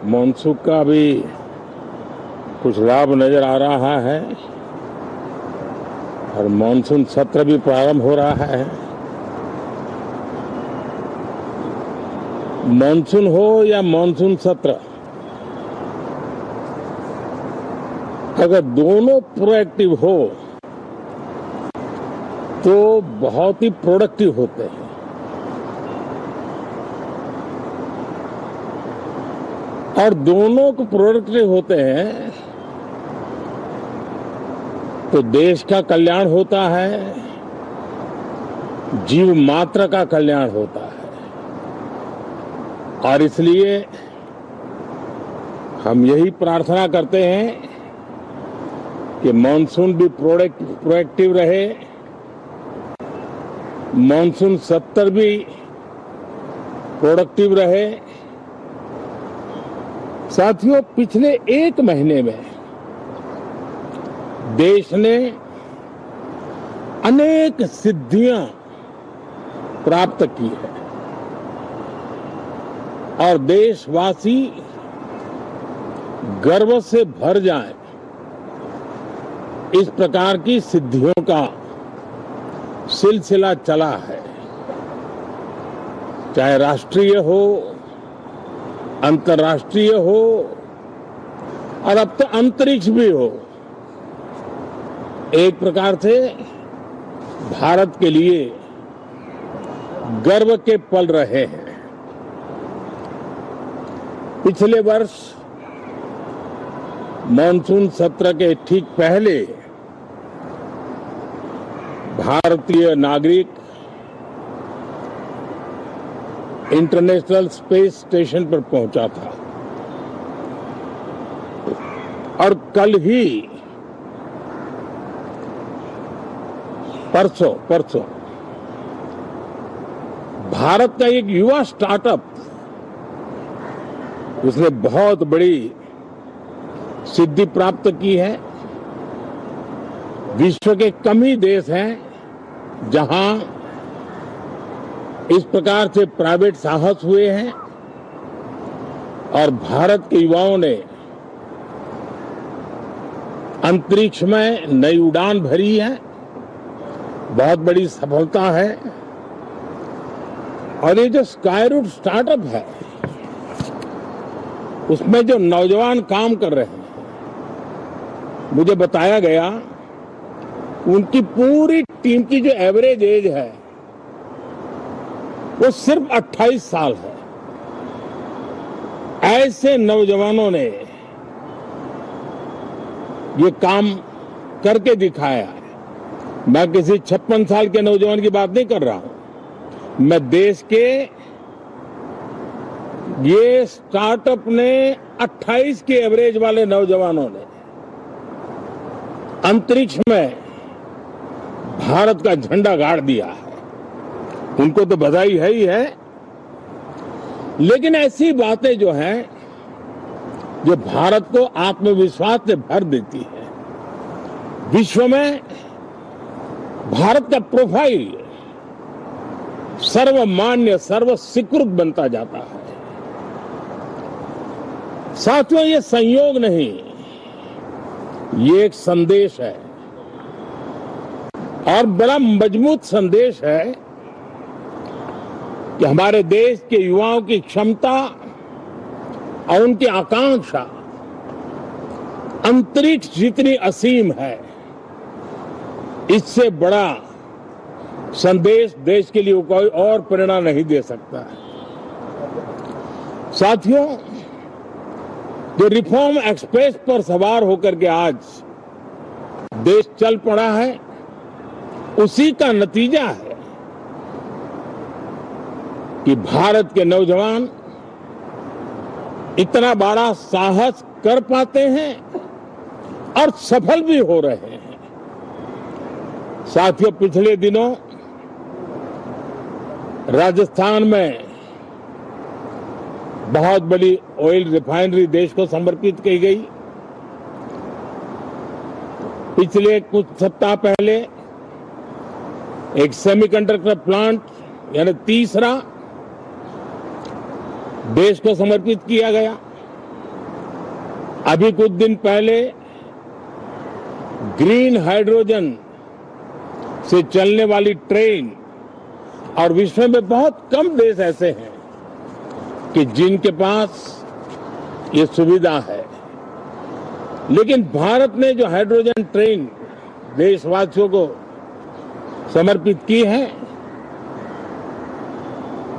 Monsoon का भी कुछ लाभ नजर आ रहा है और मानसून सत्र भी प्रारंभ हो रहा है। मानसून हो या मानसून सत्र, अगर दोनों प्रोएक्टिव हो तो बहुत ही प्रोडक्टिव होते हैं। और दोनों को प्रोडक्टिव होते हैं तो देश का कल्याण होता है, जीव मात्र का कल्याण होता है। और इसलिए हम यही प्रार्थना करते हैं कि मानसून भी प्रोएक्टिव रहे, मानसून सत्र भी प्रोडक्टिव रहे। साथियों, पिछले एक महीने में देश ने अनेक सिद्धियां प्राप्त की है और देशवासी गर्व से भर जाएं, इस प्रकार की सिद्धियों का सिलसिला चला है। चाहे राष्ट्रीय हो, अंतर्राष्ट्रीय हो और अब तो अंतरिक्ष भी हो, एक प्रकार से भारत के लिए गर्व के पल रहे हैं। पिछले वर्ष मानसून सत्र के ठीक पहले भारतीय नागरिक इंटरनेशनल स्पेस स्टेशन पर पहुंचा था और कल ही परसों भारत का एक युवा स्टार्टअप, उसने बहुत बड़ी सिद्धि प्राप्त की है। विश्व के कम ही देश हैं जहां इस प्रकार से प्राइवेट साहस हुए हैं और भारत के युवाओं ने अंतरिक्ष में नई उड़ान भरी है। बहुत बड़ी सफलता है। और ये जो स्काईरूट स्टार्टअप है, उसमें जो नौजवान काम कर रहे हैं, मुझे बताया गया उनकी पूरी टीम की जो एवरेज एज है वो सिर्फ 28 साल है। ऐसे नौजवानों ने ये काम करके दिखाया है। मैं किसी 56 साल के नौजवान की बात नहीं कर रहा हूं, मैं देश के ये स्टार्टअप ने 28 के एवरेज वाले नौजवानों ने अंतरिक्ष में भारत का झंडा गाड़ दिया है। उनको तो बधाई है ही है, लेकिन ऐसी बातें जो हैं जो भारत को आत्मविश्वास से भर देती है। विश्व में भारत का प्रोफाइल सर्वमान्य, सर्वस्वीकृत बनता जाता है। साथियों, ये संयोग नहीं, ये एक संदेश है और बड़ा मजबूत संदेश है कि हमारे देश के युवाओं की क्षमता और उनकी आकांक्षा अंतरिक्ष जितनी असीम है, इससे बड़ा संदेश देश के लिए कोई और प्रेरणा नहीं दे सकता है। साथियों, जो रिफॉर्म एक्सप्रेस पर सवार होकर के आज देश चल पड़ा है, उसी का नतीजा है कि भारत के नौजवान इतना बड़ा साहस कर पाते हैं और सफल भी हो रहे हैं। साथियों, पिछले दिनों राजस्थान में बहुत बड़ी ऑयल रिफाइनरी देश को समर्पित की गई। पिछले कुछ सप्ताह पहले एक सेमीकंडक्टर प्लांट यानी तीसरा देश को समर्पित किया गया। अभी कुछ दिन पहले ग्रीन हाइड्रोजन से चलने वाली ट्रेन, और विश्व में बहुत कम देश ऐसे हैं कि जिनके पास ये सुविधा है, लेकिन भारत ने जो हाइड्रोजन ट्रेन देशवासियों को समर्पित की है,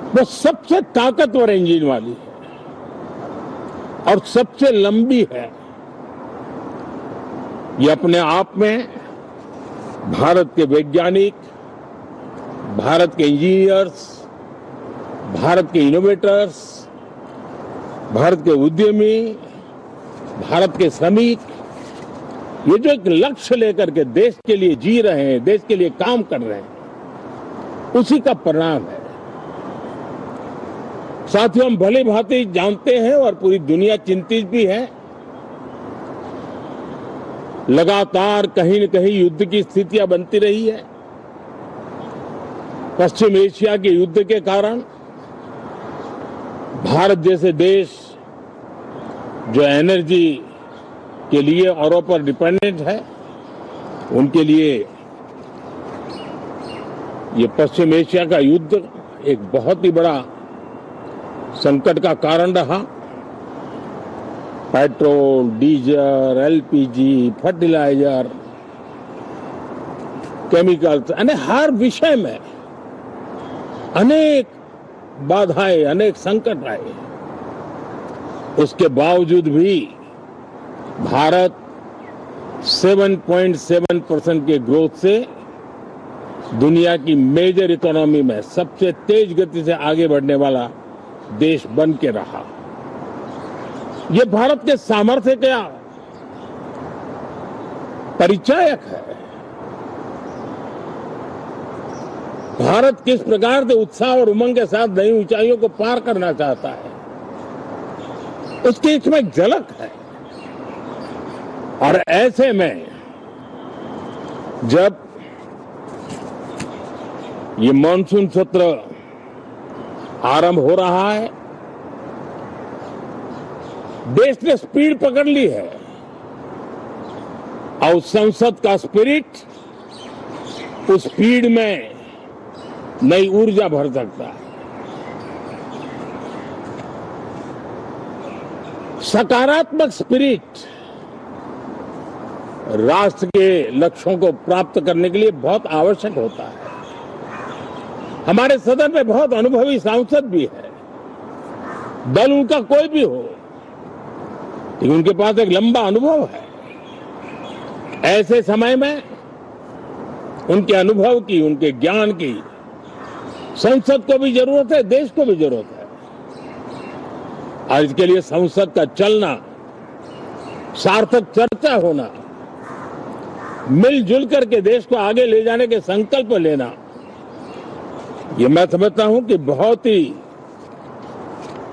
वो सबसे ताकतवर इंजन वाली है और सबसे लंबी है। ये अपने आप में भारत के वैज्ञानिक, भारत के इंजीनियर्स, भारत के इनोवेटर्स, भारत के उद्यमी, भारत के श्रमिक, ये जो एक लक्ष्य लेकर के देश के लिए जी रहे हैं, देश के लिए काम कर रहे हैं, उसी का परिणाम है। साथियों, हम भली भांति जानते हैं और पूरी दुनिया चिंतित भी है, लगातार कहीं न कहीं युद्ध की स्थितियां बनती रही है। पश्चिम एशिया के युद्ध के कारण भारत जैसे देश जो एनर्जी के लिए औरों पर डिपेंडेंट है, उनके लिए ये पश्चिम एशिया का युद्ध एक बहुत ही बड़ा संकट का कारण रहा। Petrol, diesel, LPG, fertiliser, chemicals, हर विषय में अनेक बाधाएं, अनेक संकट आए। उसके बावजूद भी भारत 7.7% के ग्रोथ से दुनिया की मेजर इकोनॉमी में सबसे तेज गति से आगे बढ़ने वाला देश बन के रहा। ये भारत के सामर्थ्य का परिचायक है। भारत किस प्रकार से उत्साह और उमंग के साथ नई ऊंचाइयों को पार करना चाहता है, उसकी इसमें एक झलक है। और ऐसे में जब ये मानसून सत्र आरंभ हो रहा है, देश ने स्पीड पकड़ ली है और संसद का स्पिरिट उस स्पीड में नई ऊर्जा भर सकता है। सकारात्मक स्पिरिट राष्ट्र के लक्ष्यों को प्राप्त करने के लिए बहुत आवश्यक होता है। हमारे सदन में बहुत अनुभवी सांसद भी है, दल उनका कोई भी हो, लेकिन उनके पास एक लंबा अनुभव है। ऐसे समय में उनके अनुभव की, उनके ज्ञान की संसद को भी जरूरत है, देश को भी जरूरत है। और इसके लिए संसद का चलना, सार्थक चर्चा होना, मिलजुल करके देश को आगे ले जाने के संकल्प लेना, ये मैं समझता हूं कि बहुत ही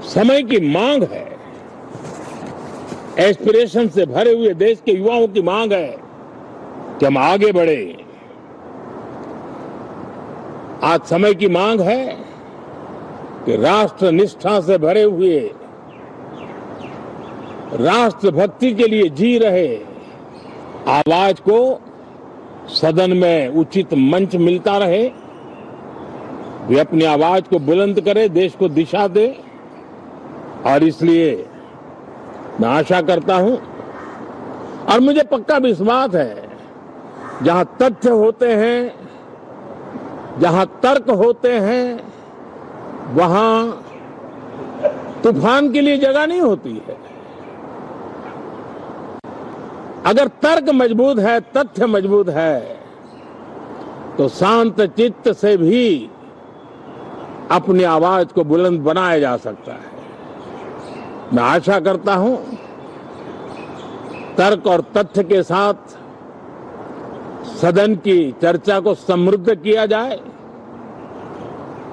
समय की मांग है। एस्पिरेशन से भरे हुए देश के युवाओं की मांग है कि हम आगे बढ़े। आज समय की मांग है कि राष्ट्र निष्ठा से भरे हुए, राष्ट्र भक्ति के लिए जी रहे आवाज को सदन में उचित मंच मिलता रहे, वे अपनी आवाज को बुलंद करे, देश को दिशा दे। और इसलिए मैं आशा करता हूं और मुझे पक्का विश्वास है, जहां तथ्य होते हैं, जहां तर्क होते हैं, वहां तूफान के लिए जगह नहीं होती है। अगर तर्क मजबूत है, तथ्य मजबूत है, तो शांत चित्त से भी अपनी आवाज को बुलंद बनाया जा सकता है। मैं आशा करता हूं तर्क और तथ्य के साथ सदन की चर्चा को समृद्ध किया जाए,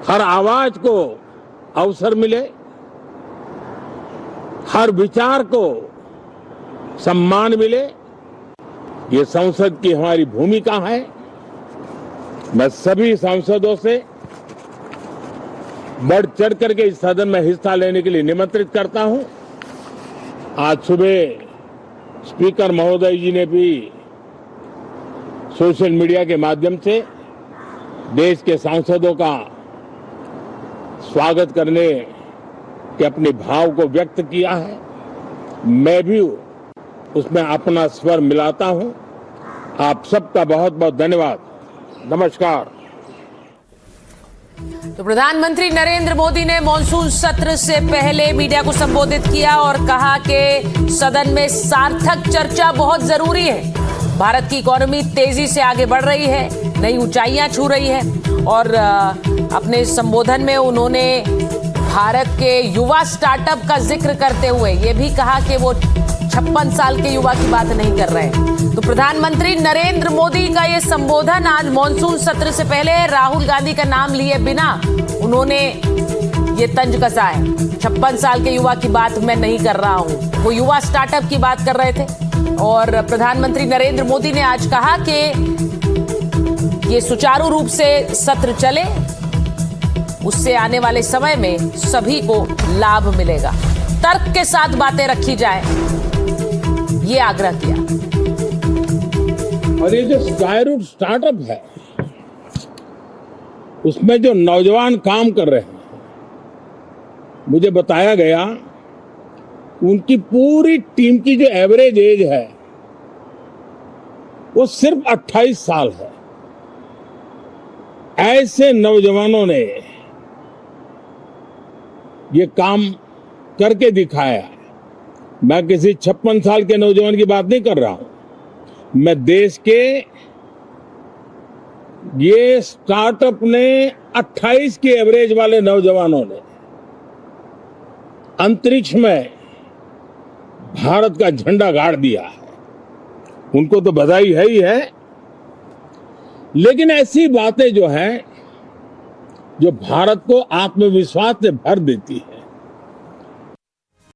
हर आवाज को अवसर मिले, हर विचार को सम्मान मिले। ये संसद की हमारी भूमिका है। मैं सभी सांसदों से बढ़ चढ़ करके इस सदन में हिस्सा लेने के लिए निमंत्रित करता हूं। आज सुबह स्पीकर महोदय जी ने भी सोशल मीडिया के माध्यम से देश के सांसदों का स्वागत करने के अपने भाव को व्यक्त किया है। मैं भी उसमें अपना स्वर मिलाता हूं। आप सबका बहुत बहुत धन्यवाद। नमस्कार। तो प्रधानमंत्री नरेंद्र मोदी ने मॉनसून सत्र से पहले मीडिया को संबोधित किया और कहा कि सदन में सार्थक चर्चा बहुत जरूरी है। भारत की इकोनॉमी तेजी से आगे बढ़ रही है, नई ऊंचाइयां छू रही है और अपने संबोधन में उन्होंने भारत के युवा स्टार्टअप का जिक्र करते हुए ये भी कहा कि वो 56 साल के युवा की बात नहीं कर रहे हैं। तो प्रधानमंत्री नरेंद्र मोदी का ये संबोधन आज मॉनसून सत्र से पहले राहुल गांधी का नाम लिए बिना उन्होंने ये तंज कसा है। 56 साल के युवा की बात मैं नहीं कर रहा हूं, वो युवा स्टार्टअप की बात कर रहे थे। और प्रधानमंत्री नरेंद्र मोदी ने आज कहा कि ये सुचारू रूप से सत्र चले, उससे आने वाले समय में सभी को लाभ मिलेगा। तर्क के साथ बातें रखी जाए, ये आग्रह किया। और ये जो स्काईरूट स्टार्टअप है, उसमें जो नौजवान काम कर रहे हैं, मुझे बताया गया उनकी पूरी टीम की जो एवरेज एज है वो सिर्फ 28 साल है। ऐसे नौजवानों ने ये काम करके दिखाया। मैं किसी 56 साल के नौजवान की बात नहीं कर रहा हूं, मैं देश के ये स्टार्टअप ने 28 के एवरेज वाले नौजवानों ने अंतरिक्ष में भारत का झंडा गाड़ दिया है। उनको तो बधाई है ही है, लेकिन ऐसी बातें जो हैं, जो भारत को आत्मविश्वास से भर देती है,